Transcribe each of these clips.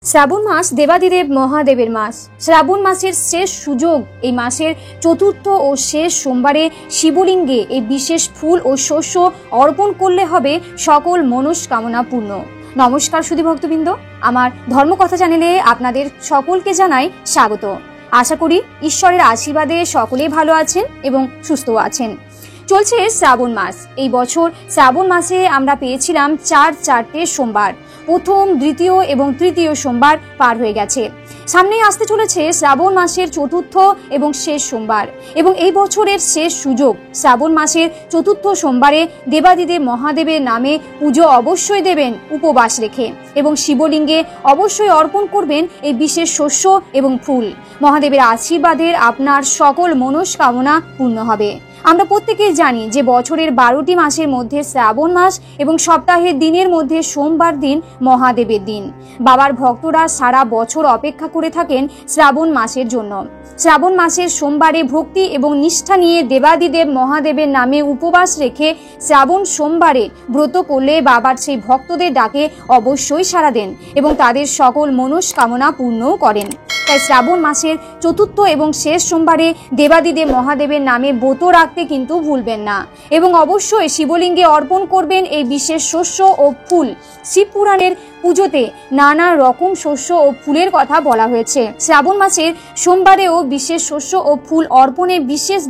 শ্রাবণ মাস দেবাদিদেব মহাদেবের মাস। শ্রাবণ মাসের শেষ সুযোগ এই মাসের চতুর্থ ও শেষ সোমবারে শিবলিঙ্গে এই বিশেষ ফুল ও শস্য অর্পণ করলে হবে সকল মনস্কামনা পূর্ণ। নমস্কার সুধী ভক্তবৃন্দ, আমার ধর্মকথা চ্যানেলে আপনাদের সকলকে জানাই স্বাগত। আশা করি ঈশ্বরের আশীর্বাদে সকলেই ভালো আছেন এবং সুস্থ আছেন। চলছে শ্রাবণ মাস। এই বছর শ্রাবণ মাসে আমরা পেয়েছিলাম চারটে সোমবার। প্রথম, দ্বিতীয় এবং তৃতীয় সোমবার পার হয়ে গেছে। সামনেই আসতে চলেছে শ্রাবণ মাসের চতুর্থ এবং শেষ সোমবার, এবং এই বছরের শেষ সুযোগ। শ্রাবণ মাসের চতুর্থ সোমবারে দেবাদিদেব মহাদেবের নামে পুজো অবশ্যই দেবেন উপবাস রেখে, এবং শিবলিঙ্গে অবশ্যই অর্পণ করবেন এই বিশেষ শস্য এবং ফুল। মহাদেবের আশীর্বাদে আপনার সকল মনস্কামনা পূর্ণ হবে। আমরা প্রত্যেকেই জানি যে বছরের 12টি মাসের মধ্যে শ্রাবণ মাস এবং সপ্তাহের দিনের মধ্যে সোমবার দিন মহাদেবের দিন। বাবার ভক্তরা সারা বছর অপেক্ষা করে থাকেন শ্রাবণ মাসের জন্য। শ্রাবণ মাসের সোমবারে ভক্তি এবং নিষ্ঠা নিয়ে দেবাদিদেব মহাদেবের নামে উপবাস রেখে শ্রাবণ সোমবারে ব্রত করলে বাবার সেই ভক্তদের ডাকে অবশ্যই সাড়া দেন এবং তাদের সকল মনস্কামনা পূর্ণও করেন। তাই শ্রাবণ মাসের চতুর্থ এবং শেষ সোমবারে দেবাদিদেব মহাদেবের নামে ব্রত রাখতে কিন্তু ভুলবেন না, এবং অবশ্যই শিবলিঙ্গে অর্পণ করবেন এই বিশেষ শস্য ও ফুল। শিব পুরাণের পুজোতে নানা রকম শস্য ও ফুলের কথা বলা হয়েছে। শ্রাবণ মাসের সোমবারেও বিশেষ শস্য ও ফুল অর্পণে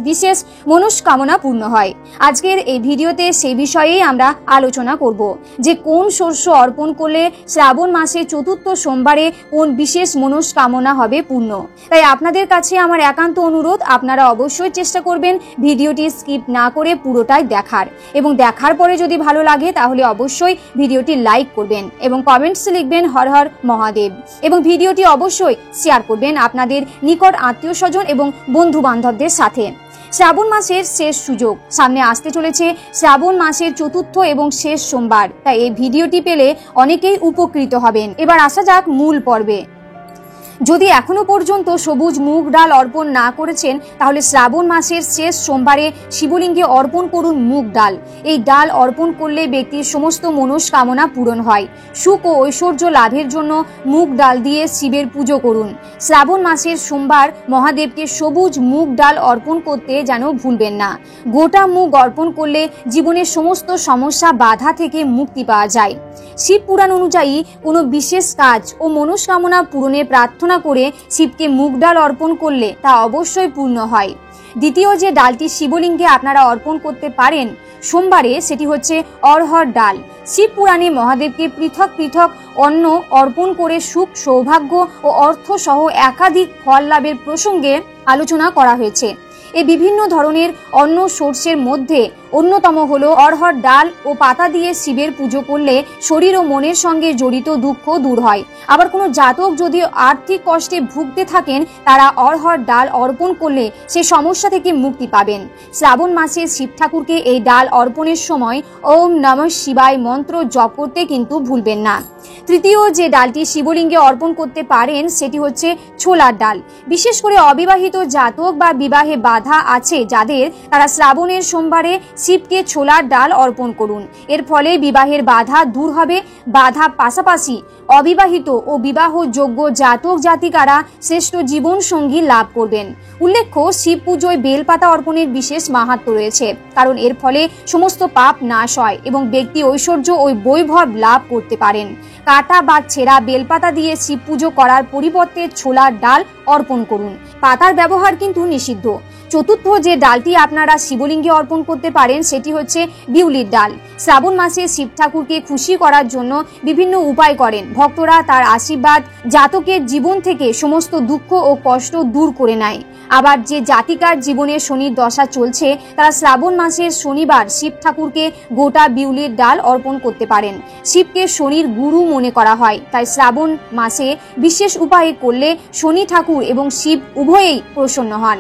বিশেষ মনস্কামনা পূর্ণ হয়। আজকের এই ভিডিওতে সেই বিষয়েই আমরা আলোচনা করব যে কোন শস্য অর্পণ করলে শ্রাবণ মাসের চতুর্থ সোমবারে কোন বিশেষ মনস্কামনা হবে পূর্ণ। তাই আপনাদের কাছে আমার একান্ত অনুরোধ, আপনারা অবশ্যই চেষ্টা করবেন ভিডিওটি স্কিপ না করে পুরোটাই দেখার, এবং দেখার পরে যদি ভালো লাগে তাহলে অবশ্যই ভিডিওটি লাইক করবেন এবং কমেন্টসে লিখবেন হর হর মহাদেব, এবং ভিডিওটি অবশ্যই শেয়ার করবেন আপনাদের নিকট আত্মীয় স্বজন এবং বন্ধু বান্ধবদের সাথে। শ্রাবণ মাসের শেষ সুযোগ সামনে আসতে চলেছে। শ্রাবণ মাসের চতুর্থ এবং শেষ সোমবার, তাই এই ভিডিওটি পেলে অনেকেই উপকৃত হবেন। এবার আসা যাক মূল পর্বে। যদি এখনো পর্যন্ত সবুজ মুগ ডাল অর্পণ না করেছেন, তাহলে শ্রাবণ মাসের শেষ সোমবারে শিবলিঙ্গে অর্পণ করুন মুগ ডাল। এই ডাল অর্পণ করলে ব্যক্তির সমস্ত মনস্কামনা পূরণ হয়। সুখ ও ঐশ্বর্য লাভের জন্য মুগ ডাল দিয়ে শিবের পুজো করুন। শ্রাবণ মাসের সোমবার মহাদেবকে সবুজ মুগ ডাল অর্পণ করতে যেন ভুলবেন না। গোটা মুগ অর্পণ করলে জীবনের সমস্ত সমস্যা বাধা থেকে মুক্তি পাওয়া যায়। শিব পুরাণ অনুযায়ী কোনো বিশেষ কাজ ও মনস্কামনা পূরণে প্রার্থনা করে শিবকে মুগ ডাল অর্পণ করলে তা অবশ্যই পূর্ণ হয়। দ্বিতীয় যে ডালটি শিবলিঙ্গে আপনারা অর্পণ করতে পারেন সোমবারে, সেটি হচ্ছে অড়হর ডাল। শিব পুরাণে মহাদেবকে পৃথক পৃথক অন্ন অর্পণ করে সুখ, সৌভাগ্য ও অর্থ সহ একাধিক ফল লাভের প্রসঙ্গে আলোচনা করা হয়েছে। এই বিভিন্ন ধরনের অন্ন সোর্সের মধ্যে অন্যতম হলো অড়হর ডাল ও পাতা দিয়ে শিবের পুজো করলে শরীর ও মনের সঙ্গে জড়িত দুঃখ দূর হয়। আবার কোনো জাতক যদি আর্থিক কষ্টে ভুগতে থাকেন, তারা অড়হর ডাল অর্পণ করলে সে সমস্যা থেকে মুক্তি পাবেন। শ্রাবণ মাসে শিব ঠাকুরকে এই ডাল অর্পণের সময় ওম নমঃ শিবায় মন্ত্র জপ করতে কিন্তু ভুলবেন না। তৃতীয় যে ডালটি শিবলিঙ্গে অর্পণ করতে পারেন সেটি হচ্ছে ছোলার ডাল। বিশেষ করে অবিবাহিত জাতক বা বিবাহে বাধা আছে যাদের, তারা শ্রাবণের সোমবারে শিবকে ছোলার ডাল অর্পণ করুন। এর ফলে বিবাহের বাধা দূর হবে। বাধা পাশাপাশি অবিবাহিত ও বিবাহযোগ্য জাতক জাতিকারা শ্রেষ্ঠ জীবন সঙ্গী লাভ করবেন। উল্লেখ্য, শিব পুজোয় বেলপাতা অর্পণের বিশেষ মাহাত্ম্য রয়েছে, কারণ এর ফলে সমস্ত পাপ নাশ হয় এবং ব্যক্তি ঐশ্বর্য ও বৈভব লাভ করতে পারেন। কাটা বা ছেঁড়া বেলপাতা দিয়ে শিব পুজো করার পরিবর্তে ছোলার ডাল অর্পণ করুন। পাতার ব্যবহার কিন্তু নিষিদ্ধ। চতুর্থ যে ডালটি আপনারা শিবলিঙ্গে অর্পণ করতে পারেন সেটি হচ্ছে বিউলির ডাল। শ্রাবণ মাসে শিব ঠাকুরকে খুশি করার জন্য বিভিন্ন উপায় করেন ভক্তরা। তার আশীর্বাদ জাতকের জীবন থেকে সমস্ত দুঃখ ও কষ্ট দূর করে নেয়। আবার যে জাতিকার জীবনে শনির দশা চলছে, তারা শ্রাবণ মাসের শনিবার শিব ঠাকুরকে গোটা বিউলির ডাল অর্পণ করতে পারেন। শিবকে শনির গুরু মনে করা হয়, তাই শ্রাবণ মাসে বিশেষ উপায়ে করলে শনি ঠাকুর এবং শিব উভয়েই প্রসন্ন হন।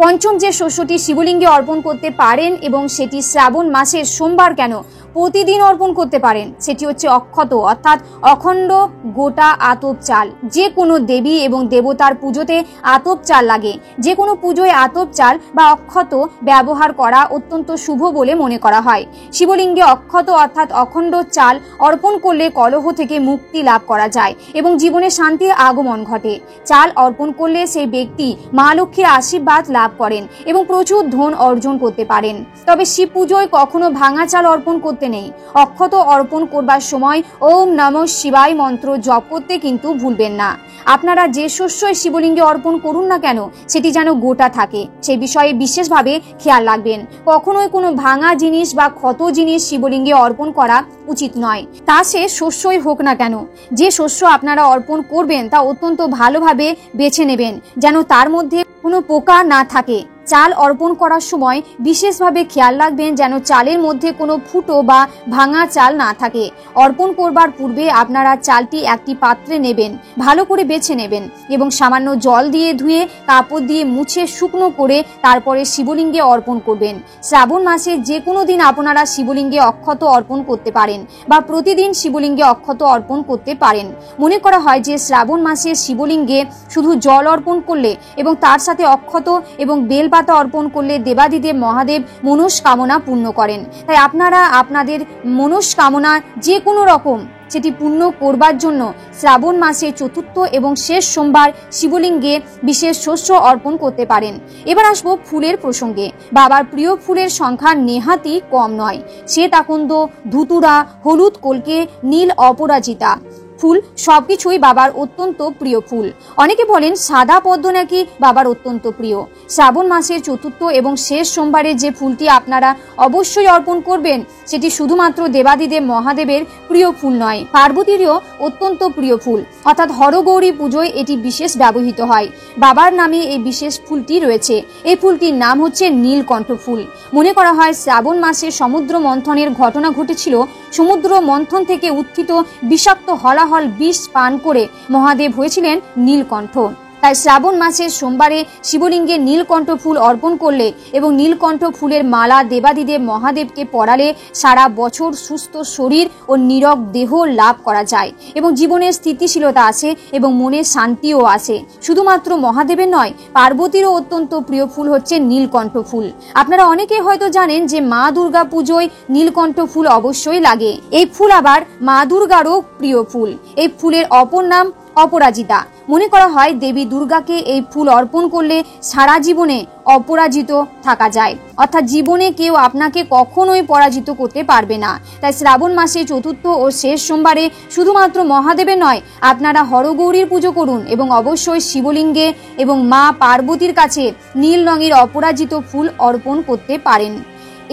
পঞ্চম যে শস্যটি শিবলিঙ্গে অর্পণ করতে পারেন, এবং সেটি শ্রাবণ মাসের সোমবার কেন, প্রতিদিন অর্পণ করতে পারেন সেটি হচ্ছে অক্ষত অর্থাৎ অখণ্ড গোটা আতপ চাল। যে কোনো দেবী এবং দেবতার পুজোতে আতপ চাল লাগে। যে কোনো পুজোয় আতপ চাল বা অক্ষত ব্যবহার করা অত্যন্ত শুভ বলে মনে করা হয়। শিবলিঙ্গে অক্ষত অর্থাৎ অখণ্ড চাল অর্পণ করলে কলহ থেকে মুক্তি লাভ করা যায় এবং জীবনে শান্তির আগমন ঘটে। চাল অর্পণ করলে সেই ব্যক্তি মা লক্ষ্মীর আশীর্বাদ লাভ করেন এবং প্রচুর ধন অর্জন করতে পারেন। তবে শিব পুজোয় কখনো ভাঙা চাল অর্পণ করতে নেই। অক্ষত অর্পণ করবার সময় ওম নমঃ শিবায় মন্ত্র জপ করতে কিন্তু ভুলবেন না। আপনারা যে শস্যই শিবলিঙ্গে অর্পণ করুন না কেন সেটি যেন গোটা থাকে, সেই বিষয়ে বিশেষভাবে খেয়াল রাখবেন। কখনোই কোনো ভাঙা জিনিস বা ক্ষত জিনিস শিবলিঙ্গে অর্পণ করা উচিত নয়, তা সে শস্যই হোক না কেন। যে শস্য আপনারা অর্পণ করবেন তা অত্যন্ত ভালোভাবে বেছে নেবেন যেন তার মধ্যে কোনো পোকা না থাকে। চাল অর্পণ করার সময় বিশেষভাবে খেয়াল রাখবেন যেন চালের মধ্যে কোনো ফুটো বা ভাঙা চাল না থাকে। অর্পণ করবার পূর্বে আপনারা চালটি একটি পাত্রে নেবেন, ভালো করে বেছে নেবেন এবং সামান্য জল দিয়ে ধুয়ে কাপড় দিয়ে মুছে শুকনো করে তারপরে শিবলিঙ্গে অর্পণ করবেন। শ্রাবণ মাসে যে কোনো দিন আপনারা শিবলিঙ্গে অক্ষত অর্পণ করতে পারেন বা প্রতিদিন শিবলিঙ্গে অক্ষত অর্পণ করতে পারেন। মনে করা হয় যে শ্রাবণ মাসে শিবলিঙ্গে শুধু জল অর্পণ করলে এবং তার সাথে অক্ষত এবং বেলপাতা অর্পণ করলে দেবাদিদেব মহাদেব মনস্কামনা পূর্ণ করেন। তাই আপনারা আপনাদের মনস্কামনা যে কোনো রকম সেটি পূর্ণ করবার জন্য শ্রাবণ মাসে চতুর্থ এবং শেষ সোমবার শিবলিঙ্গে বিশেষ শস্য অর্পণ করতে পারেন। এবার আসবো ফুলের প্রসঙ্গে। বাবার প্রিয় ফুলের সংখ্যা নেহাতি কম নয়। শ্বেত আকন্দ, ধুতুরা, হলুদ কলকে, নীল অপরাজিতা ফুল সবকিছুই বাবার অত্যন্ত প্রিয় ফুল। অনেকে বলেন সাদা পদ্ম নাকি বাবার অত্যন্ত প্রিয়। শ্রাবণ মাসের চতুর্থ এবং শেষ সোমবারে যে ফুলটি আপনারা অবশ্যই অর্পণ করবেন সেটি শুধুমাত্র দেবাদিদেব মহাদেবের প্রিয় ফুল নয়, পার্বতীরও অত্যন্ত প্রিয় ফুল, অর্থাৎ হরগৌরী পুজোয় এটি বিশেষ ব্যবহৃত হয়। বাবার নামে এই বিশেষ ফুলটি রয়েছে। এই ফুলটির নাম হচ্ছে নীলকণ্ঠ ফুল। মনে করা হয় শ্রাবণ মাসে সমুদ্র মন্থনের ঘটনা ঘটেছিল। সমুদ্র মন্থন থেকে উত্থিত বিষাক্ত হলাহল বিষ পান করে মহাদেব হয়েছিলেন নীলকণ্ঠ। তাই শ্রাবণ মাসের সোমবারে শিবলিঙ্গে নীলকণ্ঠ ফুল অর্পণ করলে এবং নীলকণ্ঠ ফুলের মালা দেবাদিদেব মহাদেবকে পরালে সারা বছর সুস্থ শরীর ও নীরব দেহ লাভ করা যায় এবং জীবনের স্থিতিশীলতা আসে এবং মনে শান্তিও আসে। শুধুমাত্র মহাদেবের নয়, পার্বতীরও অত্যন্ত প্রিয় ফুল হচ্ছে নীলকণ্ঠ ফুল। আপনারা অনেকে হয়তো জানেন যে মা দুর্গা পুজোয় নীলকণ্ঠ ফুল অবশ্যই লাগে। এই ফুল আবার মা দুর্গারও প্রিয় ফুল। এই ফুলের অপর নাম অপরাজিতা। মনে করা হয় দেবী দুর্গাকে এই ফুল অর্পণ করলে সারা জীবনে অপরাজিত থাকা যায়, অর্থাৎ জীবনে কেউ আপনাকে কখনোই পরাজিত করতে পারবে না। তাই শ্রাবণ মাসে চতুর্থ ও শেষ সোমবারে শুধুমাত্র মহাদেবের নয়, আপনারা হরগৌরীর পুজো করুন এবং অবশ্যই শিবলিঙ্গে এবং মা পার্বতীর কাছে নীল রঙের অপরাজিত ফুল অর্পণ করতে পারেন।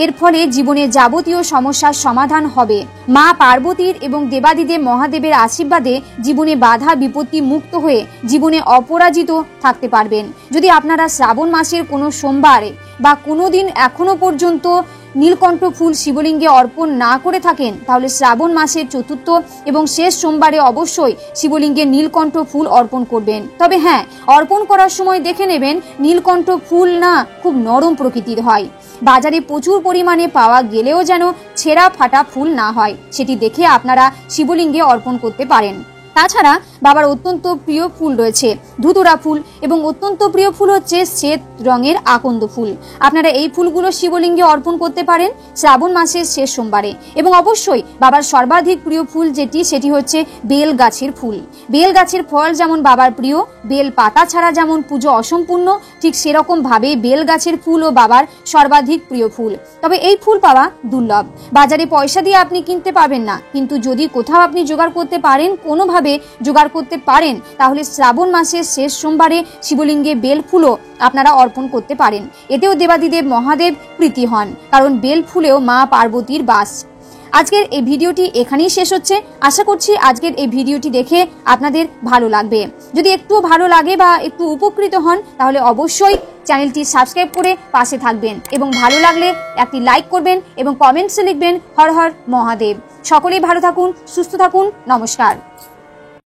এর ফলে জীবনে যাবতীয় সমস্যার সমাধান হবে। মা পার্বতীর এবং দেবাদিদেব মহাদেবের আশীর্বাদে জীবনে বাধা বিপত্তি মুক্ত হয়ে জীবনে অপরাজিত থাকতে পারবেন। যদি আপনারা শ্রাবণ মাসের কোনো সোমবারে বা কোনো দিন এখনো পর্যন্ত নীলকণ্ঠ ফুল শিবলিঙ্গে অর্পণ না করে থাকেন তাহলে শ্রাবণ মাসের চতুর্থ এবং শেষ সোমবারে অবশ্যই শিবলিঙ্গে নীলকণ্ঠ ফুল অর্পণ করবেন। তবে হ্যাঁ, অর্পণ করার সময় দেখে নেবেন নীলকণ্ঠ ফুল না খুব নরম প্রকৃতির হয়। বাজারে প্রচুর পরিমাণে পাওয়া গেলেও যেন ছেঁড়া ফাটা ফুল না হয়, সেটি দেখে আপনারা শিবলিঙ্গে অর্পণ করতে পারেন। তাছাড়া বাবার অত্যন্ত প্রিয় ফুল রয়েছে ধুতুরা ফুল এবং অত্যন্ত প্রিয় ফুল হচ্ছে শ্বেত রঙের আকন্দ ফুল। আপনারা এই ফুলগুলো শিবলিঙ্গে অর্পণ করতে পারেন শ্রাবণ মাসের শেষ সোমবারে। এবং অবশ্যই বাবার সর্বাধিক প্রিয় ফুল সেটি হচ্ছে বেল গাছের ফুল। বেল গাছের ফল যেমন বাবার প্রিয়, বেল পাতা ছাড়া যেমন পুজো অসম্পূর্ণ, ঠিক সেরকম ভাবে বেল গাছের ফুলও বাবার সর্বাধিক প্রিয় ফুল। তবে এই ফুল পাওয়া দুর্লভ, বাজারে পয়সা দিয়ে আপনি কিনতে পারবেন না, কিন্তু যদি কোথাও আপনি জোগাড় করতে পারেন, কোনোভাবে জোগাড় করতে পারেন, তাহলে শ্রাবণ মাসের শেষ সোমবারে শিবলিঙ্গে বেল ফুলও আপনারা অর্পণ করতে পারেন। এতেও দেবাদিদেব মহাদেব প্রীতি হন, কারণ বেল ফুলেও মা পার্বতীর বাস। আজকের এই ভিডিওটি এখানেই শেষ হচ্ছে। আশা করছি আজকের এই ভিডিওটি দেখে আপনাদের ভালো লাগবে। যদি একটু ভালো লাগে বা একটু উপকৃত হন তাহলে অবশ্যই চ্যানেলটি সাবস্ক্রাইব করে পাশে থাকবেন এবং ভালো লাগলে একটি লাইক করবেন এবং কমেন্টসে লিখবেন হর হর মহাদেব। সকলেই ভালো থাকুন, সুস্থ থাকুন। নমস্কার।